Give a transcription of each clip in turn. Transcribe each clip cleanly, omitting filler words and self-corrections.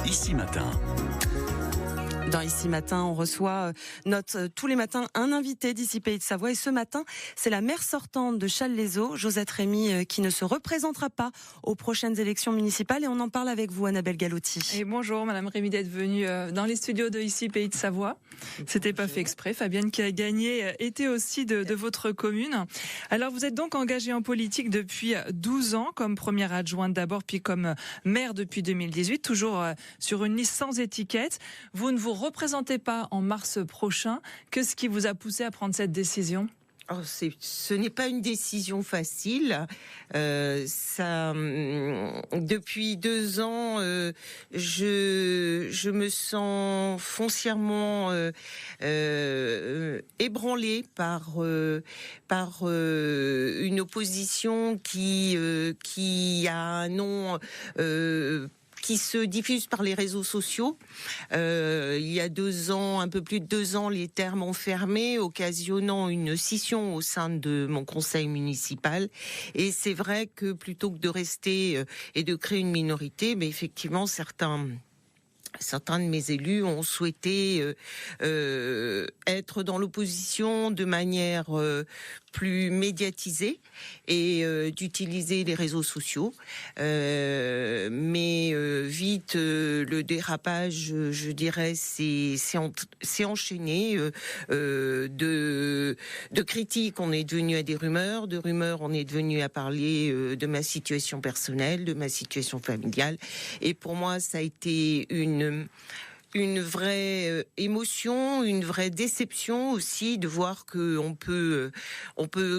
Ici Matin. Dans Ici Matin, on reçoit tous les matins un invité d'ici Pays de Savoie. Et ce matin, c'est la maire sortante de Challes-les-Eaux, Josette Rémy, qui ne se représentera pas aux prochaines élections municipales. Et on en parle avec vous, Annabelle Galotti. Et bonjour, Madame Rémy, d'être venue dans les studios de Ici Pays de Savoie. C'était pas fait exprès. Fabienne, qui a gagné, était aussi de votre commune. Alors, vous êtes donc engagée en politique depuis 12 ans, comme première adjointe d'abord, puis comme maire depuis 2018, toujours sur une liste sans étiquette. Vous ne vous représentez pas en mars prochain. Qu'est-ce qui vous a poussé à prendre cette décision ? Ce n'est pas une décision facile. Depuis 2 ans, je me sens foncièrement ébranlée par une opposition qui a un nom qui se diffuse par les réseaux sociaux. Il y a 2 ans, un peu plus de 2 ans, les termes ont fermé, occasionnant une scission au sein de mon conseil municipal. Et c'est vrai que plutôt que de rester et de créer une minorité, mais effectivement, certains de mes élus ont souhaité être dans l'opposition de manière plus médiatisée et d'utiliser les réseaux sociaux. Mais vite, le dérapage, je dirais, c'est enchaîné. De critiques, on est devenu à des rumeurs. De rumeurs, on est devenu à parler de ma situation personnelle, de ma situation familiale. Et pour moi, ça a été une vraie émotion, une vraie déception aussi de voir que on peut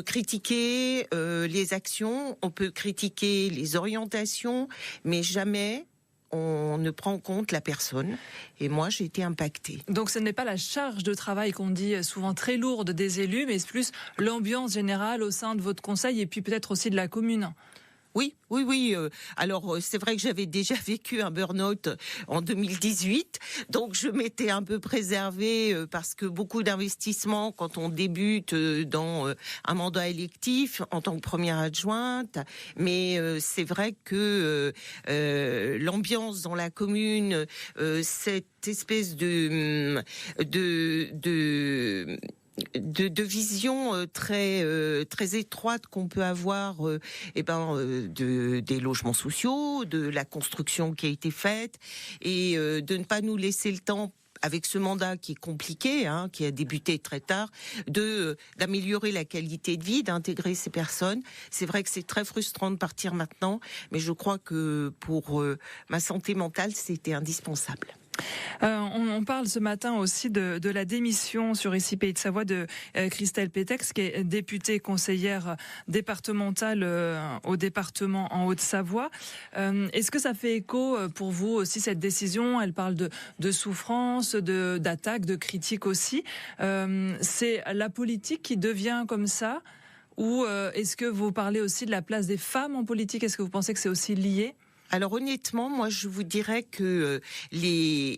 critiquer les actions, on peut critiquer les orientations, mais jamais on ne prend en compte la personne. Et moi, j'ai été impactée. Donc ce n'est pas la charge de travail qu'on dit souvent très lourde des élus, mais c'est plus l'ambiance générale au sein de votre conseil et puis peut-être aussi de la commune. Oui. Alors, c'est vrai que j'avais déjà vécu un burn-out en 2018, donc je m'étais un peu préservée parce que beaucoup d'investissements quand on débute dans un mandat électif en tant que première adjointe. Mais c'est vrai que l'ambiance dans la commune, cette espèce de vision très étroite qu'on peut avoir des logements sociaux, de la construction qui a été faite et de ne pas nous laisser le temps avec ce mandat qui est compliqué, qui a débuté très tard, d'améliorer la qualité de vie, d'intégrer ces personnes. C'est vrai que c'est très frustrant de partir maintenant, mais je crois que pour ma santé mentale, c'était indispensable. On parle ce matin aussi de la démission sur Ici Pays de Savoie de Christelle Pétex, qui est députée conseillère départementale au département en Haute-Savoie. Est-ce que ça fait écho pour vous aussi cette décision ? Elle parle de souffrance, d'attaque, de critique aussi. C'est la politique qui devient comme ça ? Ou est-ce que vous parlez aussi de la place des femmes en politique ? Est-ce que vous pensez que c'est aussi lié ? Alors honnêtement, moi je vous dirais que mes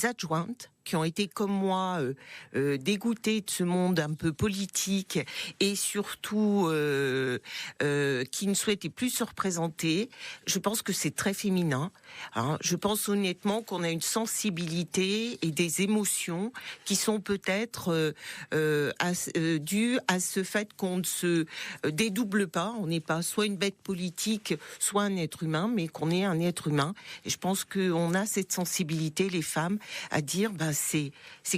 adjointes qui ont été comme moi dégoûtées de ce monde un peu politique et surtout qui ne souhaitaient plus se représenter, je pense que c'est très féminin. Je pense honnêtement qu'on a une sensibilité et des émotions qui sont peut-être dues à ce fait qu'on ne se dédouble pas. On n'est pas soit une bête politique, soit un être humain, mais qu'on est un être humain. Et je pense qu'on a cette sensibilité, les femmes, à dire c'est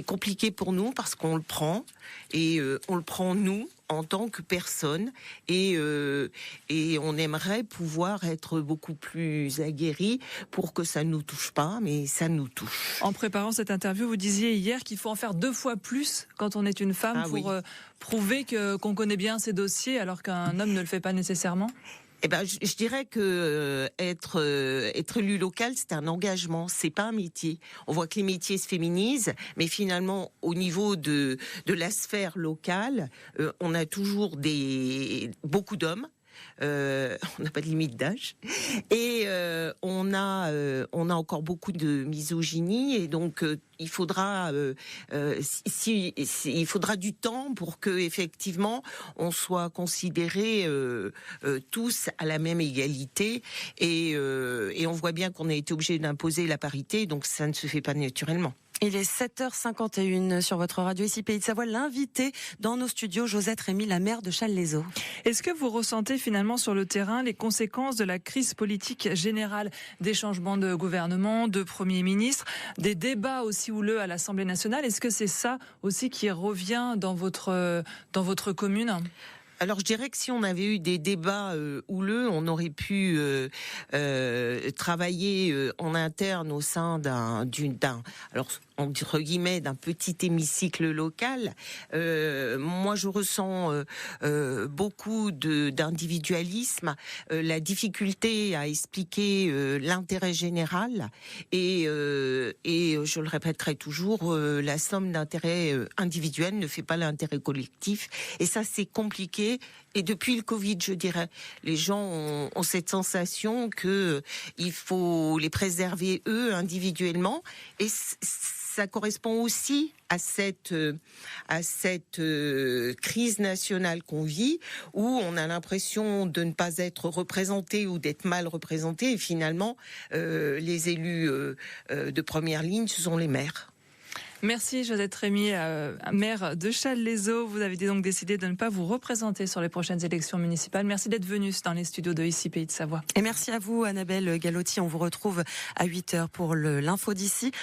compliqué pour nous parce qu'on le prend et on le prend nous en tant que personne et on aimerait pouvoir être beaucoup plus aguerris pour que ça nous touche pas, mais ça nous touche. En préparant cette interview, vous disiez hier qu'il faut en faire 2 fois plus quand on est une femme pour prouver qu'on connaît bien ces dossiers alors qu'un homme ne le fait pas nécessairement. Je dirais que être élu local, c'est un engagement, c'est pas un métier. On voit que les métiers se féminisent, mais finalement, au niveau de la sphère locale, on a toujours beaucoup d'hommes. on n'a pas de limite d'âge, et on a encore beaucoup de misogynie, et donc il faudra il faudra du temps pour que effectivement on soit considérés tous à la même égalité, et on voit bien qu'on a été obligé d'imposer la parité, donc ça ne se fait pas naturellement. Il est 7h51 sur votre radio ici Pays de Savoie. L'invité dans nos studios, Josette Rémy, la maire de Challes-les-Eaux. Est-ce que vous ressentez finalement sur le terrain les conséquences de la crise politique générale, des changements de gouvernement, de Premier ministre, des débats aussi houleux à l'Assemblée nationale? Est-ce que c'est ça aussi qui revient dans votre commune ? Alors je dirais que si on avait eu des débats houleux, on aurait pu travailler en interne au sein d'un entre guillemets d'un petit hémicycle local. Moi je ressens beaucoup d'individualisme, la difficulté à expliquer l'intérêt général, et je le répéterai toujours, la somme d'intérêts individuels ne fait pas l'intérêt collectif, et ça c'est compliqué. Et depuis le Covid, je dirais, les gens ont cette sensation que il faut les préserver eux individuellement, et ça correspond aussi à cette crise nationale qu'on vit, où on a l'impression de ne pas être représenté ou d'être mal représenté, et finalement les élus de première ligne, ce sont les maires. Merci Josette Rémy, maire de Challes-les-Eaux. Vous avez donc décidé de ne pas vous représenter sur les prochaines élections municipales. Merci d'être venue dans les studios de ici Pays de Savoie. Et merci à vous Annabelle Galotti. On vous retrouve à 8h pour l'info d'ici.